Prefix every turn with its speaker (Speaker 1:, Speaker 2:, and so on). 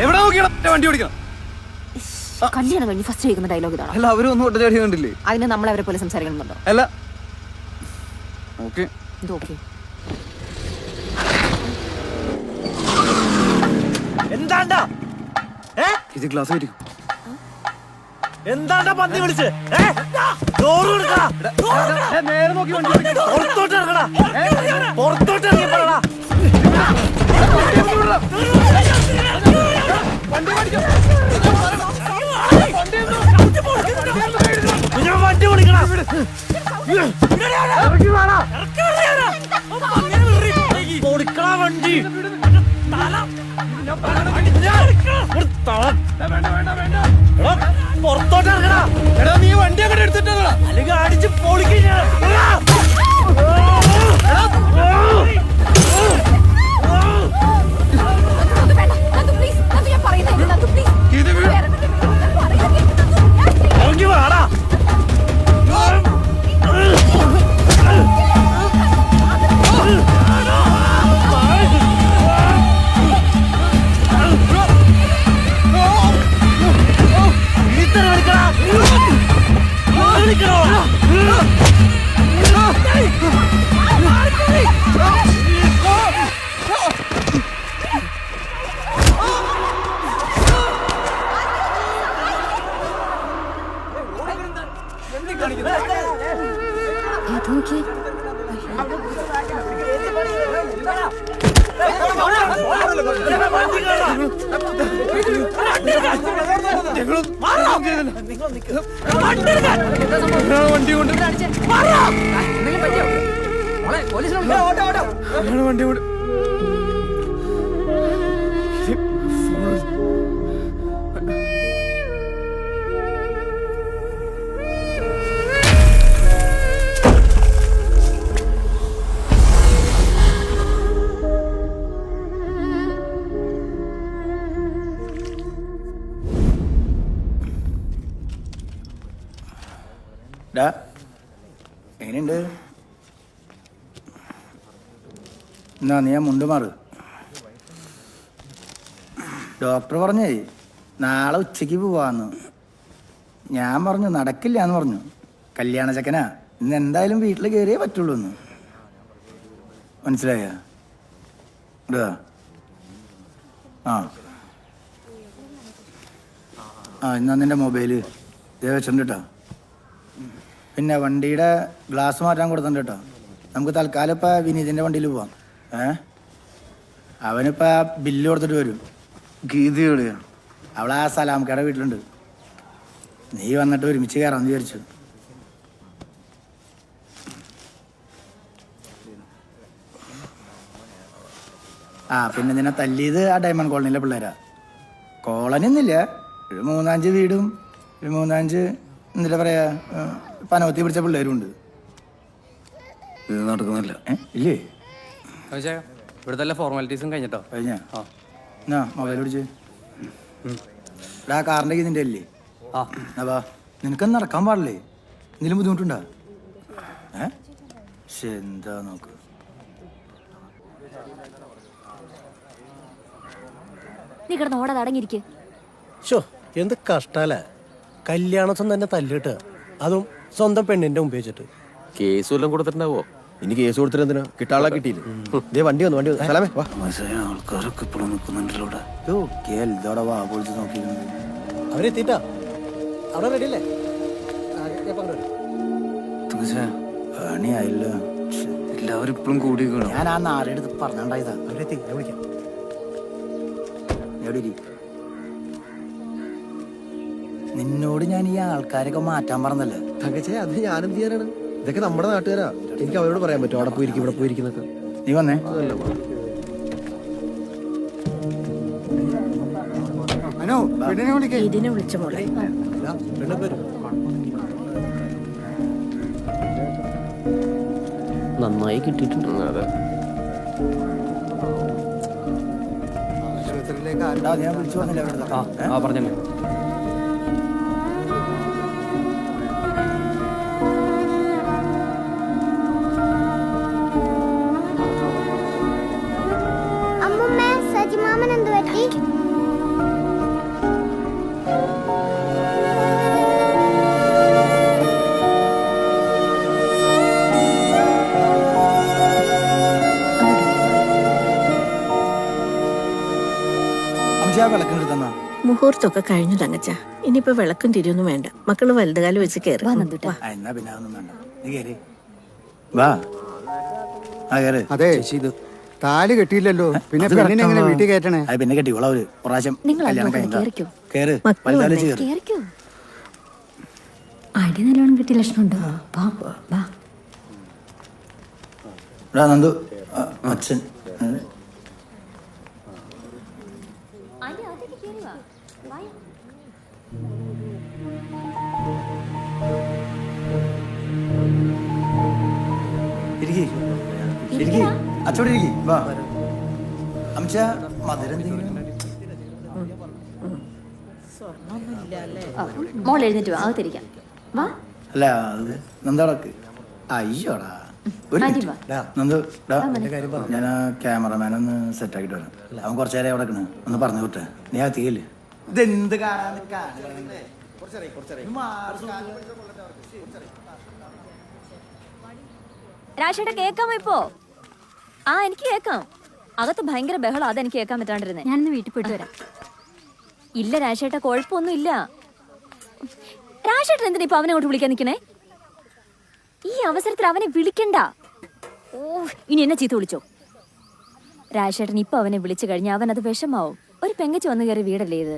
Speaker 1: എവിടെ നോക്കിയാണ് വണ്ടി ഓടിക്കണം?
Speaker 2: കല്യാണം കഴിഞ്ഞ് ഫസ്റ്റ് കേൾക്കുന്ന ഡയലോഗ് ഇതാണ്.
Speaker 1: അല്ല അവരൊന്നും ഒട്ടച്ചാടി കണ്ടില്ലേ?
Speaker 2: അതിന് നമ്മൾ അവരെ പോലെ സംസാരിക്കണമെന്നുണ്ടോ?
Speaker 1: അല്ല ഓക്കെ
Speaker 2: ഇത് ഓക്കെ.
Speaker 3: എന്താണ്ടാ
Speaker 1: ഇത് ഗ്ലാസ് ആയിരിക്കും.
Speaker 3: എന്താണ്ടാ പന്നി വിളിച്ച്
Speaker 1: നേരെ നോക്കി വണ്ടി
Speaker 3: പുറത്തോട്ട് ഇറങ്ങടാ, പുറത്തോട്ട് ഇറങ്ങിപ്പോടാ. വണ്ടി ഓടിക്കടാ. ഓടിക്കടാ വണ്ടി. പുറത്തോട്ട് ഇറങ്ങടാ.
Speaker 1: എടാ നീ വണ്ടി അങ്ങോട്ട് എടുത്തിട്ടാ
Speaker 3: അല്ലെങ്കിൽ അടിച്ച് പൊളിക്കും. ഇറങ്ങി വാടാ.
Speaker 1: വണ്ടി കൊണ്ട് വണ്ടി കൊണ്ട്
Speaker 4: എങ്ങനെയുണ്ട്? എന്നാ നീ മുണ്ട് മാറ്. ഡോക്ടർ പറഞ്ഞേ നാളെ ഉച്ചയ്ക്ക് പോവാന്ന്. ഞാൻ പറഞ്ഞു നടക്കില്ല എന്ന് പറഞ്ഞു. കല്യാണ ചക്കനാ, ഇന്ന് എന്തായാലും വീട്ടിൽ കയറിയേ പറ്റുള്ളൂ എന്ന്. മനസ്സിലായ? ആ ആ എന്നാ നിന്റെ മൊബൈല് ഇതേ വെച്ചിട്ടുണ്ട് കേട്ടോ. പിന്നെ വണ്ടിയുടെ ഗ്ലാസ് മാറ്റാൻ കൊടുത്തിട്ടുണ്ട് കേട്ടോ. നമുക്ക് തൽക്കാലം ഇപ്പം വിനീതിൻ്റെ വണ്ടിയിൽ പോവാം. അവനിപ്പോൾ ബില്ല് കൊടുത്തിട്ട് വരും.
Speaker 1: ഗീതി എവിടെയാ?
Speaker 4: അവളാ സലാംക്കയുടെ വീട്ടിലുണ്ട്. നീ വന്നിട്ട് ഒരുമിച്ച് കയറാമെന്ന് വിചാരിച്ചു. ആ പിന്നെ നിന്നെ തല്ലിയത് ആ ഡയമണ്ട് കോളനിയിലെ പിള്ളേരാ. കോളനി ഒന്നുമില്ല, ഒരു 3-5 വീടും ഒരു 3-5 എന്താ പറയാ പനവത്തി പിടിച്ച പിള്ളേരും ഉണ്ട്.
Speaker 1: ഇത് നടക്കുന്നില്ല.
Speaker 4: ഇല്ലേ?
Speaker 5: ഇവിടുത്തെ ഫോർമാലിറ്റീസും കഴിഞ്ഞിട്ടോ?
Speaker 4: കഴിഞ്ഞാ? എന്നാ മൊബൈൽ പിടിച്ച്. ഇവിടെ ആ കാറിൻ്റെ ഇതിൻ്റെ അല്ലേ? വാ. നിനക്കൊന്നും നടക്കാൻ പാടില്ലേ? എന്തെങ്കിലും ബുദ്ധിമുട്ടുണ്ടോ? എന്താ നോക്ക്.
Speaker 2: നീ കിടന്ന് ഓടാതെ അടങ്ങിയിരിക്കുക.
Speaker 3: എന്ത് കഷ്ടാല. കല്യാണത്തിന് തന്നെ തല്ലിട്ട്, അതും സ്വന്തം പെണ്ണിന്റെ മുമ്പ് വെച്ചിട്ട്.
Speaker 6: കേസ് വല്ലതും കൊടുത്തിട്ടുണ്ടാവോ? ഇനി കേസ് കൊടുത്തിട്ട് എന്തിനാ? കിട്ടാളെ കിട്ടിയില്ലേ? വണ്ടി വന്നു, വണ്ടി വന്നു. സലാമേ വാ.
Speaker 4: ആൾക്കാരൊക്കെ ഇപ്പോഴും നിൽക്കുന്നുണ്ടല്ലോ. വാ പൊളിച്ച് നോക്കിയിരുന്നത്.
Speaker 3: അവരെത്തിട്ടാ അവിടെ റെഡിയല്ലേ?
Speaker 4: പണിയായില്ല.
Speaker 1: എല്ലാവരും ഇപ്പോഴും കൂടി.
Speaker 4: ഞാൻ ആ നാളെടുത്ത് പറഞ്ഞാണ്ടായതാ.
Speaker 3: അവരെത്തി, ഞാൻ വിളിക്കാം.
Speaker 4: എവിടെ നിന്നോട് ഞാൻ ഈ ആൾക്കാരൊക്കെ മാറ്റാൻ പറഞ്ഞല്ലേ?
Speaker 6: തങ്കച്ചേ, അത് ഞാനെന്ത് ചെയ്യാനാണ്? ഇതൊക്കെ നമ്മുടെ നാട്ടുകാരാ. എനിക്ക് അവരോട് പറയാൻ പറ്റും അവിടെ പോയിരിക്കും ഇവിടെ പോയിരിക്കുന്നൊക്കെ.
Speaker 4: നീ വന്നേ.
Speaker 2: ഇതിനെ വിളിച്ച മോളെ.
Speaker 5: നന്നായി കിട്ടിയിട്ടുണ്ട്.
Speaker 6: അതെ,
Speaker 4: ഞാൻ വിളിച്ചു പറഞ്ഞില്ല.
Speaker 5: പറഞ്ഞേ.
Speaker 4: അമ്മച്ചി ആ വിളക്കിനെടുത്തന്നാ.
Speaker 7: മുഹൂർത്തമൊക്കെ കഴിഞ്ഞു തങ്കച്ച. ഇനിയിപ്പോ വിളക്കും തിരിയൊന്നും വേണ്ട. മക്കള് വലുതുകാലം വെച്ച് കയറി.
Speaker 4: എന്നാ പിന്നെ അതൊന്നും വേണ്ട, നീ കേറി വാ. ആ കേറ്.
Speaker 8: അതെ ഇത് താലി കെട്ടിയില്ലല്ലോ, പിന്നെ പെണ്ണിനെ എങ്ങനെ വീട്ടിൽ കയറ്റണേ?
Speaker 4: അത് പിന്നെ കെട്ടിക്കോളാം. ഒരു പ്രാവശ്യം
Speaker 2: നിങ്ങൾ
Speaker 4: കല്യാണം
Speaker 2: അങ്ങോട്ട്
Speaker 4: കഴിഞ്ഞാ
Speaker 2: കേറിക്കോ.
Speaker 4: കേറ്,
Speaker 7: മക്കള്
Speaker 4: വലുതാലും
Speaker 7: വന്നേ.
Speaker 4: ചേറ്.
Speaker 2: കേറിക്കോ. അടി നല്ലോണം കിട്ടിയ ലക്ഷണമുണ്ടോ? വാ.
Speaker 4: എടാ നന്ദു, അച്ഛൻ അച്ചോടെ ഇരിക്കി. വാ അമ്മച്ച, മധുരം എന്തെങ്കിലും?
Speaker 2: മോൾ എഴുന്നേറ്റ് വാ, അകത്തിരിക്കാം. വാ.
Speaker 4: അല്ല അത് നന്ദടക്ക്. അയ്യോടാ ഒരു
Speaker 2: ആദ്യം
Speaker 4: മിനിറ്റ്.
Speaker 2: വാ.
Speaker 4: നന്ദു ഞാൻ ആ ക്യാമറമാൻ ഒന്ന് സെറ്റ് ആക്കിട്ട് വരാം. അവൻ കുറച്ചു നേരം അവിടെ നിൽക്കണ, ഒന്ന് പറഞ്ഞു വിട്ടെ. നീ അകത്തേക്കല്ലേ. ഇതെന്ത് കാണാൻ
Speaker 2: രാശേട്ടാ കേക്കാമോ ഇപ്പോ? ആ എനിക്ക് കേക്കാം. അകത്ത് ഭയങ്കര ബഹളം, അതെനിക്ക് കേൾക്കാൻ പറ്റാണ്ടിരുന്നേ. ഞാനിന്ന് വീട്ടിൽ പോയിട്ട് വരാം. ഇല്ല രാശേട്ടാ, കുഴപ്പമൊന്നും ഇല്ല. രാശേട്ടൻ എന്തിനാ ഇപ്പൊ അവനെ അങ്ങോട്ട് വിളിക്കാൻ നിൽക്കണേ? ഈ അവസരത്തിൽ അവനെ വിളിക്കണ്ട. ഓ, ഇനി എന്നെ ചീത്ത വിളിച്ചോ? രാശേട്ടൻ ഇപ്പൊ അവനെ വിളിച്ചു കഴിഞ്ഞാൽ അവൻ അത് വിഷമാവും. ഒരു പെങ്കച്ച് വന്നു കയറി വീടല്ലേ ഇത്.